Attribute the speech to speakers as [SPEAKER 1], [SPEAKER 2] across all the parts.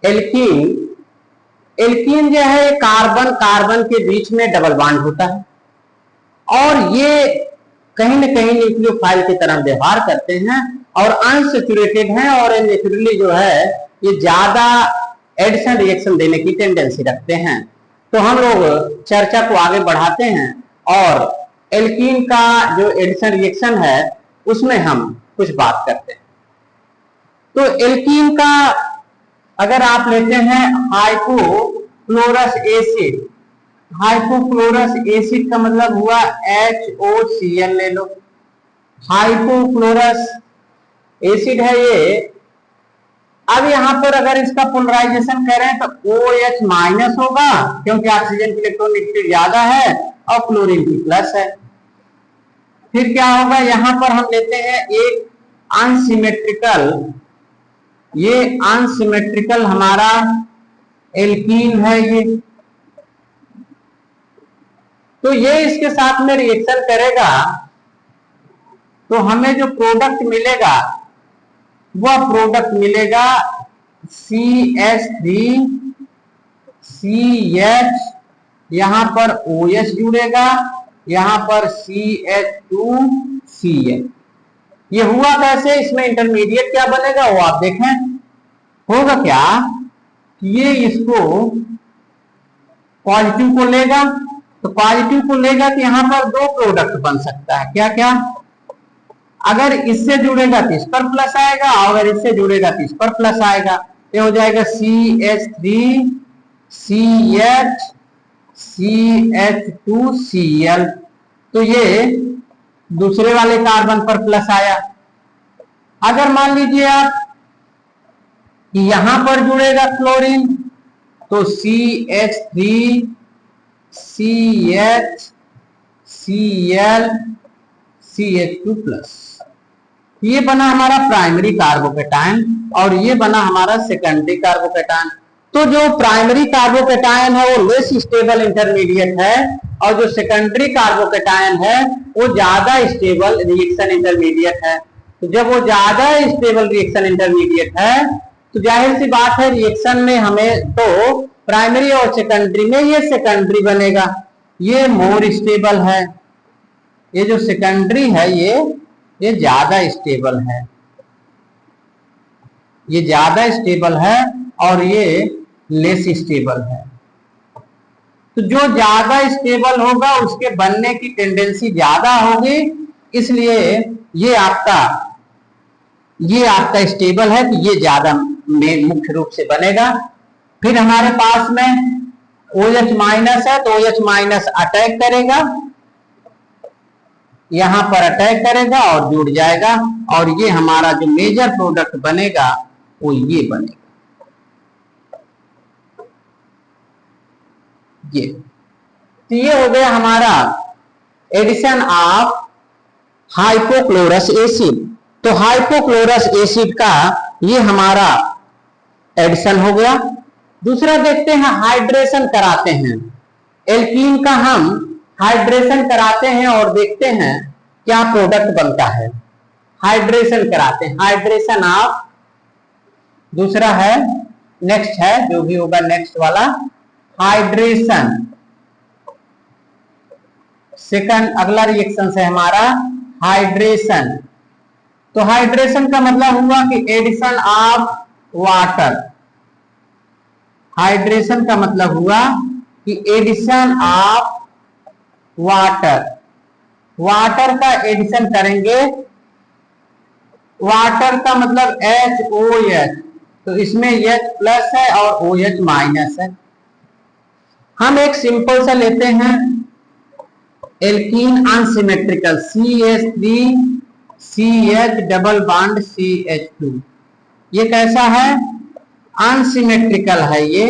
[SPEAKER 1] Alkene, alkene जो है carbon carbon के बीच में डबल बॉन्ड होता है और ये कहीं न कहीं न्यूक्लियोफाइल की तरह व्यवहार करते हैं और अनसैचुरेटेड हैं और नेचुरली जो है ये ज्यादा एडिशन रिएक्शन देने की टेंडेंसी रखते हैं। तो हम लोग चर्चा को आगे बढ़ाते हैं और एल्कीन का जो एडिशन रिएक्शन है उसमें हम कुछ बात करते हैं। तो एल्कीन का अगर आप लेते हैं हाइपोक्लोरस एसिड, हाइपोक्लोरस एसिड का मतलब हुआ HOCl ले लो। हाइपोक्लोरस एसिड है ये। अब यहां पर अगर इसका पोलराइजेशन करें तो OH माइनस होगा क्योंकि ऑक्सीजन की इलेक्ट्रॉनिक ज्यादा है और क्लोरीन की प्लस है। फिर क्या होगा, यहां पर हम लेते हैं एक अनसिमेट्रिकल, ये अनसिमेट्रिकल हमारा एल्कीन है ये। तो ये इसके साथ में रिएक्शन करेगा तो हमें जो प्रोडक्ट मिलेगा वह प्रोडक्ट मिलेगा CH3 CH, यहां पर OH जुड़ेगा, यहां पर CH2Cl। ये हुआ कैसे, इसमें इंटरमीडिएट क्या बनेगा वो आप देखें। होगा क्या, ये इसको पॉजिटिव को लेगा, तो पॉजिटिव को लेगा तो यहां पर दो प्रोडक्ट बन सकता है। क्या क्या, अगर इससे जुड़ेगा तो इस पर प्लस आएगा और अगर इससे जुड़ेगा तो इस पर प्लस आएगा। ये हो जाएगा CH3 CH CH2Cl। तो ये दूसरे वाले कार्बन पर प्लस आया। अगर मान लीजिए आप कि यहां पर जुड़ेगा क्लोरीन तो CH3 CH Cl CH2 plus. ये बना हमारा प्राइमरी कार्बोकेटायन और ये बना हमारा सेकेंडरी कार्बोकेटायन। तो जो प्राइमरी कार्बोकेटायन है वो लेस स्टेबल इंटरमीडिएट है और जो सेकेंडरी कार्बोकेटायन है वो ज्यादा स्टेबल रिएक्शन इंटरमीडिएट है। तो जब वो ज्यादा स्टेबल रिएक्शन इंटरमीडिएट है तो जाहिर सी बात है रिएक्शन में हमें तो प्राइमरी और सेकेंडरी में ये सेकेंडरी बनेगा, ये मोर स्टेबल है। ये जो सेकेंडरी है ये ज्यादा स्टेबल है, ये ज्यादा स्टेबल है और ये लेस स्टेबल है। तो जो ज्यादा स्टेबल होगा उसके बनने की टेंडेंसी ज्यादा होगी, इसलिए ये आपका स्टेबल है तो ये ज्यादा मुख्य रूप से बनेगा। फिर हमारे पास में OH माइनस है तो OH माइनस अटैक करेगा, यहां पर अटैक करेगा और जुड़ जाएगा और ये हमारा जो मेजर प्रोडक्ट बनेगा वो ये बनेगा। तो ये हो गया हमारा एडिशन ऑफ हाइपोक्लोरस एसिड। तो हाइपोक्लोरस एसिड का ये हमारा एडिशन हो गया। दूसरा देखते हैं, हाइड्रेशन कराते हैं एल्कीन का, हम हाइड्रेशन कराते हैं और देखते हैं क्या प्रोडक्ट बनता है। हाइड्रेशन कराते हैं, हाइड्रेशन ऑफ, दूसरा है नेक्स्ट है जो भी होगा नेक्स्ट वाला हाइड्रेशन। सेकंड अगला रिएक्शन से हमारा हाइड्रेशन। तो हाइड्रेशन का मतलब हुआ कि एडिशन ऑफ वाटर। हाइड्रेशन का मतलब हुआ कि एडिशन ऑफ वाटर। वाटर का एडिशन करेंगे, वाटर का मतलब HOH, तो इसमें H प्लस है और OH माइनस है। हम एक सिंपल सा लेते हैं alkene unsymmetrical CH3 CH double bond CH2। ये कैसा है, अनसिमेट्रिकल है, ये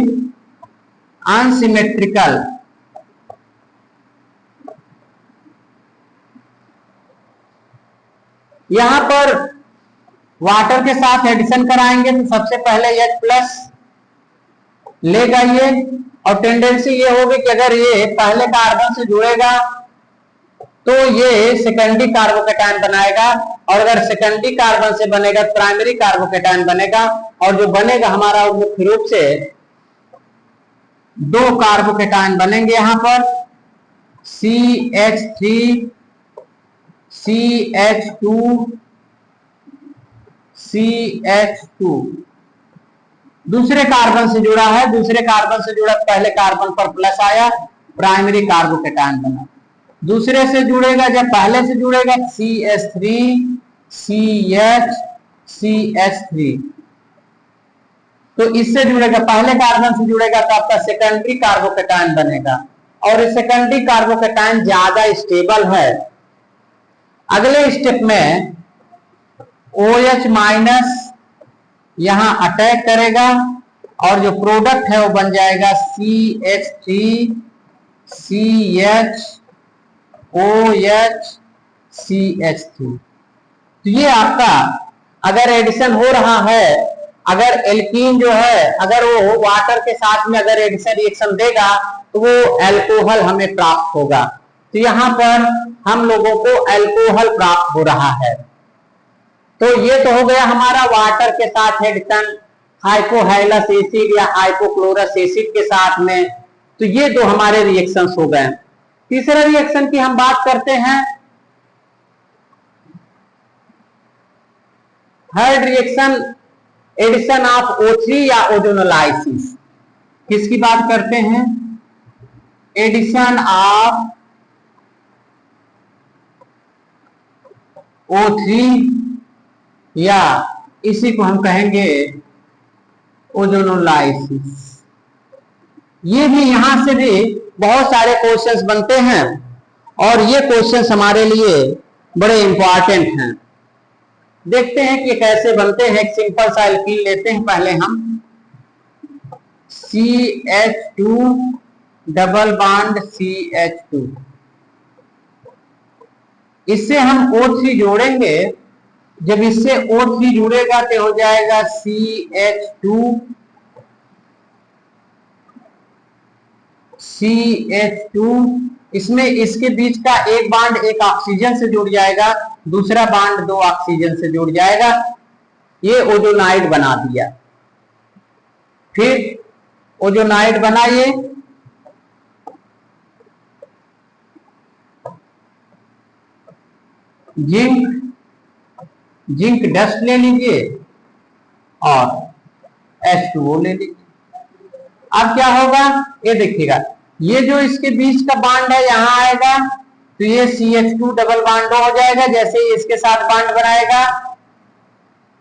[SPEAKER 1] अनसिमेट्रिकल। यहां पर वाटर के साथ एडिशन कराएंगे तो सबसे पहले H प्लस लेगा ये, और टेंडेंसी ये होगी कि अगर ये पहले कार्बन से जुड़ेगा तो ये सेकेंडरी कार्बोकेटायन बनाएगा, और अगर सेकेंडरी कार्बन से बनेगा प्राइमरी कार्बोकेटायन बनेगा, और जो बनेगा हमारा मुख्य रूप से दो कार्बोकेटायन बनेंगे यहां पर CH3 CH2 CH2 दूसरे कार्बन से जुड़ा है, दूसरे कार्बन से जुड़ा, पहले कार्बन पर प्लस आया, प्राइमरी कार्बोकेटायन बना। दूसरे से जुड़ेगा, जब पहले से जुड़ेगा CH3 CH CH3, तो इससे जुड़ेगा, पहले कार्बन से जुड़ेगा तो आपका सेकेंडरी कार्बोकेटायन बनेगा, और इस सेकेंडरी कार्बोकेटायन ज्यादा स्टेबल है। अगले स्टेप में OH माइनस यहां अटैक करेगा, और जो प्रोडक्ट है वो बन जाएगा CH3 CH OH CH3। तो ये आपका अगर एडिशन हो रहा है, अगर एल्कीन जो है अगर वो वाटर के साथ में अगर एडिशन रिएक्शन देगा तो वो अल्कोहल हमें प्राप्त होगा। तो यहां पर हम लोगों को अल्कोहल प्राप्त हो रहा है। तो ये तो हो गया हमारा वाटर के साथ एडिशन, हाइपोहाइलस एसिड या हाइपोक्लोरस एसिड के साथ में। तो ये दो हमारे रिएक्शंस हो गए। तीसरा रिएक्शन की हम बात करते हैं, third reaction addition of O3 या ओजोनोलाइसिस। किसकी बात करते हैं? एडिशन ऑफ O3 या इसी को हम कहेंगे ओजोनोलाइसिस। ये भी यहां से भी बहुत सारे क्वेश्चंस बनते हैं, और ये क्वेश्चंस हमारे लिए बड़े इंपॉर्टेंट हैं। देखते हैं कि कैसे बनते हैं। एक सिंपल सा एल्कीन लेते हैं पहले हम, CH2 डबल बॉन्ड CH2, इससे हम O3 जोड़ेंगे। जब इससे O3 जुड़ेगा तो हो जाएगा CH2 इसमें इसके बीच का एक बांड एक ऑक्सीजन से जुड़ जाएगा, दूसरा बांड दो ऑक्सीजन से जुड़ जाएगा, ये ओजोनाइड बना दिया। फिर ओजोनाइड बनाइए, जिंक डस्ट ले लीजिए और H2O ले लीजिए। अब क्या होगा, ये देखिएगा, ये जो इसके बीच का बांड है यहां आएगा तो ये CH2 डबल बांड हो जाएगा। जैसे ही इसके साथ बांड बनाएगा,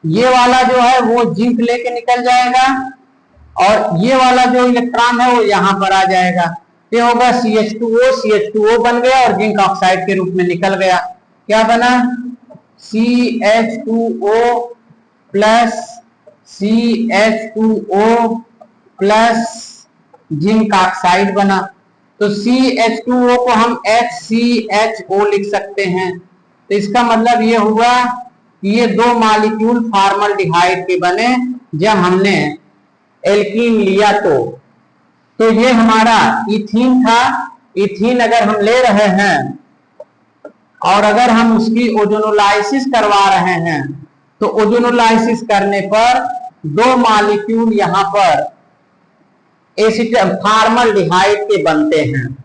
[SPEAKER 1] ये वाला जो है वो जिंक लेके निकल जाएगा, और ये वाला जो इलेक्ट्रॉन है वो यहां पर आ जाएगा। ये होगा CH2O बन गया और जिंक ऑक्साइड के रूप में निकल गया। क्या बना? CH2O plus CH2O plus zinc oxide बना। तो CH2O को हम HCHO लिख सकते हैं। तो इसका मतलब ये हुआ कि ये दो मॉलिक्यूल फॉर्मल्डिहाइड के बने जब हमने एल्कीन लिया। तो ये हमारा इथीन था। इथीन अगर हम ले रहे हैं और अगर हम उसकी ओजोनोलाइसिस करवा रहे हैं, तो ओजोनोलाइसिस करने पर दो मॉलिक्यूल यहां पर फॉर्मल्डिहाइड के बनते हैं।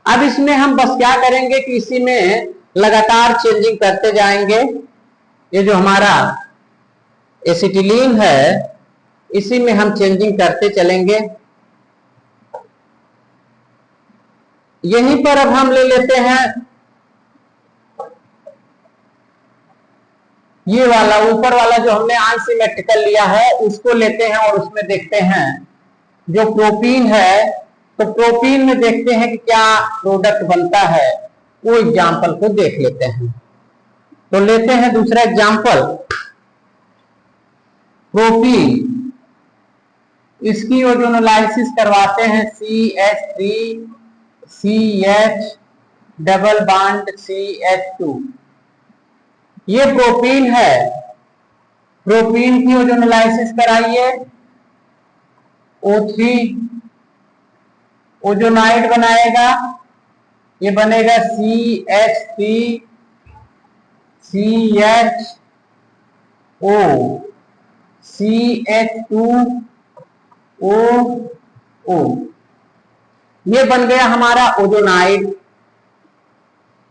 [SPEAKER 1] अब इसमें हम बस क्या करेंगे कि इसी में लगातार चेंजिंग करते जाएंगे। ये जो हमारा एसिटिलीन है इसी में हम चेंजिंग करते चलेंगे। यहीं पर अब हम ले लेते हैं ये वाला ऊपर वाला जो हमने अनसिमेट्रिकल लिया है उसको लेते हैं और उसमें देखते हैं जो प्रोपीन है, तो प्रोपीन में देखते हैं कि क्या प्रोडक्ट बनता है। वो एग्जाम्पल को देख लेते हैं। तो लेते हैं दूसरा एग्जाम्पल, प्रोपीन। इसकी ओजोनोलाइसिस करवाते हैं CH3 CH double bond CH2। ये प्रोपीन है। प्रोपीन की ओजोनोलाइसिस कराइए, O3 ओजोनाइड बनाएगा, ये बनेगा CH3 CHO CH2OO, ये बन गया हमारा ओजोनाइड।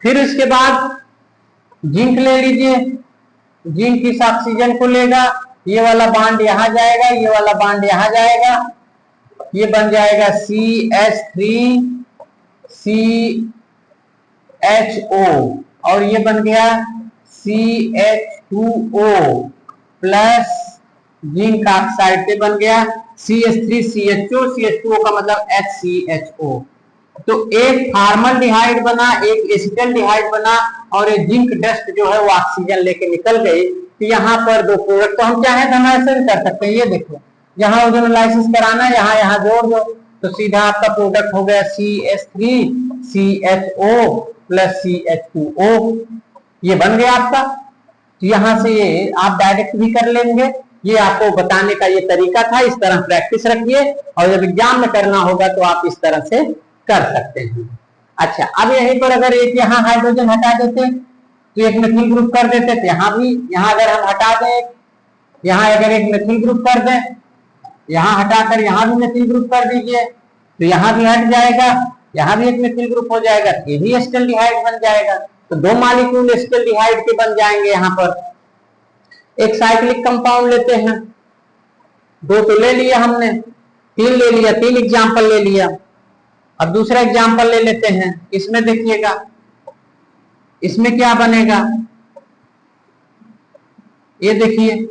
[SPEAKER 1] फिर इसके बाद जिंक ले लीजिए, जिंक इस ऑक्सीजन को लेगा, ये वाला बांड यहां जाएगा, ये वाला बांड यहां जाएगा, ये बन जाएगा CH3CHO और ये बन गया CH2O प्लस जिंक ऑक्साइड से बन गया CH3CHO, CH2O का मतलब HCHO। तो एक फॉर्मल्डिहाइड बना, एक एसिटल्डिहाइड बना और एक जिंक डस्ट जो है वो ऑक्सीजन लेके निकल गई। तो यहाँ पर दो प्रोडक्ट, तो हम चाहे तो हम ऐसे भी कर सकते हैं। ये देखो, यहाँ ओजोनालाइसिस कराना, यहाँ यहाँ जोड़ दो, तो सीधा आपका प्रोडक्ट हो गया CH3CHO प्लस CH2O, ये बन गया आपका। तो यहाँ से ये आप डायरेक्ट भी कर लेंगे, ये आपको बताने का ये तरीका था। इस तरह प्रैक्टिस रखिए और जब एग्जाम में करना होगा तो आप इस तरह से कर सकते हैं। अच्छा, अब यहीं पर अगर एक यहाँ हाइड्रोजन हटा देते तो एक मिथिल ग्रुप कर देते, तो यहाँ भी, यहाँ अगर हम हटा दें, यहाँ अगर एक मिथिल ग्रुप कर दें, यहाँ हटाकर यहाँ भी मिथिल ग्रुप कर दीजिए, तो यहाँ भी हट जाएगा, यहाँ भी एक मिथिल ग्रुप हो जाएगा, ये भी एसिटल्डिहाइड बन जाएगा। तो दो मॉलिक्यूल एसिटल्डिहाइड के बन जाएंगे। यहाँ पर एक साइक्लिक कंपाउंड लेते हैं, दो तो ले लिया हमने, तीन ले लिया, तीन एग्जाम्पल ले लिया। अब दूसरा एग्जाम्पल ले लेते हैं, इसमें देखिएगा, इसमें क्या बनेगा, ये देखिए,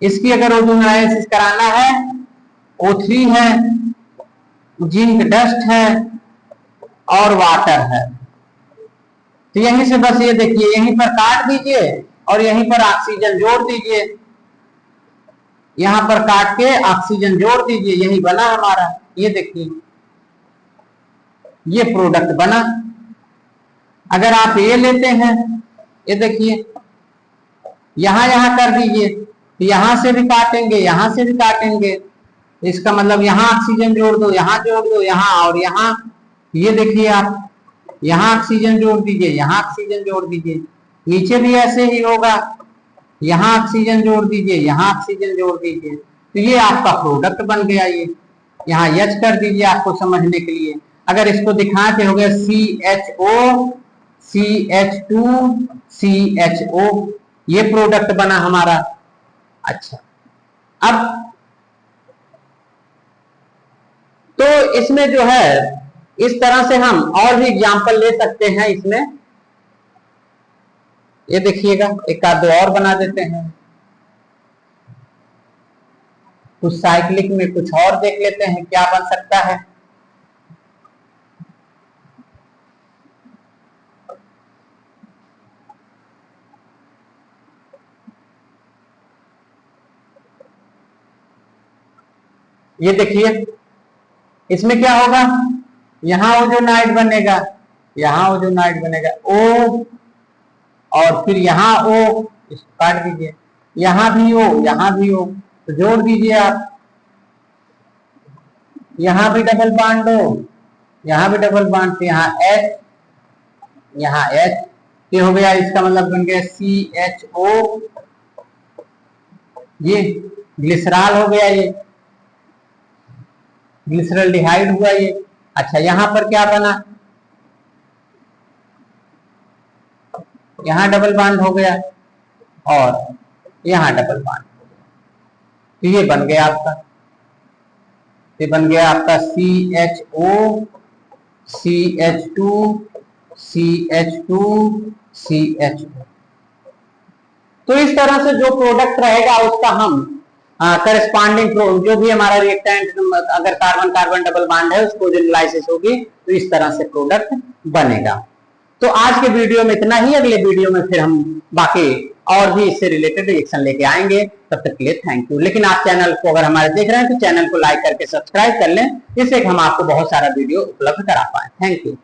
[SPEAKER 1] इसकी अगर ओजोनालाइसिस कराना है, O3 है, जिंक डस्ट है और वाटर है। तो यहीं से बस ये देखिए, यहीं पर काट दीजिए और यहीं पर ऑक्सीजन जोड़ दीजिए, यहां पर काट के ऑक्सीजन जोड़ दीजिए, यही बना हमारा। ये देखिए, ये प्रोडक्ट बना। अगर आप ये लेते हैं, ये देखिए, यहां यहां कर दीजिए, यहां से भी काटेंगे, यहां से भी काटेंगे, इसका मतलब यहां ऑक्सीजन जोड़ दो, यहां जोड़ दो, यहां और यहां। ये देखिए आप, यहां ऑक्सीजन जोड़ दीजिए, यहां ऑक्सीजन जोड़ दीजिए, नीचे भी ऐसे ही होगा, यहां ऑक्सीजन जोड़ दीजिए, यहां ऑक्सीजन जोड़ दीजिए। तो ये आपका प्रोडक्ट बन गया। ये यहाँ यच कर दीजिए आपको समझने के लिए। अगर इसको दिखाते हो गया CHO CH2 CHO, ये प्रोडक्ट बना हमारा। अच्छा, अब तो इसमें जो है, इस तरह से हम और भी एग्जाम्पल ले सकते हैं इसमें। ये देखिएगा, एक आध दो और बना देते हैं, कुछ साइक्लिक में कुछ और देख लेते हैं क्या बन सकता है। ये देखिए, इसमें क्या होगा, यहां ओजोनाइड बनेगा, यहां ओजोनाइड बनेगा O और फिर यहाँ O, इसको काट दीजिए, यहां भी O, यहां भी O, तो जोड़ दीजिए आप, यहां भी डबल बॉन्ड O, यहां भी डबल बॉन्ड, यहाँ H, यहाँ H, ये हो गया, इसका मतलब बन गया CHO, ये ग्लिसरॉल हो गया, ये ग्लिसरॉल्डिहाइड हुआ ये। अच्छा, यहां पर क्या बना, यहां डबल बॉन्ड हो गया और यहां डबल बॉन्ड हो गया, तो ये बन गया आपका, ये बन गया आपका CHO CH2 CH2 CHO। तो इस तरह से जो प्रोडक्ट रहेगा उसका हम करस्पॉन्डिंग जो भी हमारा रिएक्टेंट, अगर कार्बन कार्बन डबल बॉन्ड है, उसको ओजोनालाइसिस होगी तो इस तरह से प्रोडक्ट बनेगा। तो आज के वीडियो में इतना ही, अगले वीडियो में फिर हम बाकी और भी इससे रिलेटेड रिएक्शन लेके आएंगे। तब तक के लिए थैंक यू। लेकिन आप चैनल को अगर हमारे देख रहे हैं तो चैनल को लाइक करके सब्सक्राइब कर लें, जिससे हम आपको बहुत सारा वीडियो उपलब्ध करा पाए। Thank you.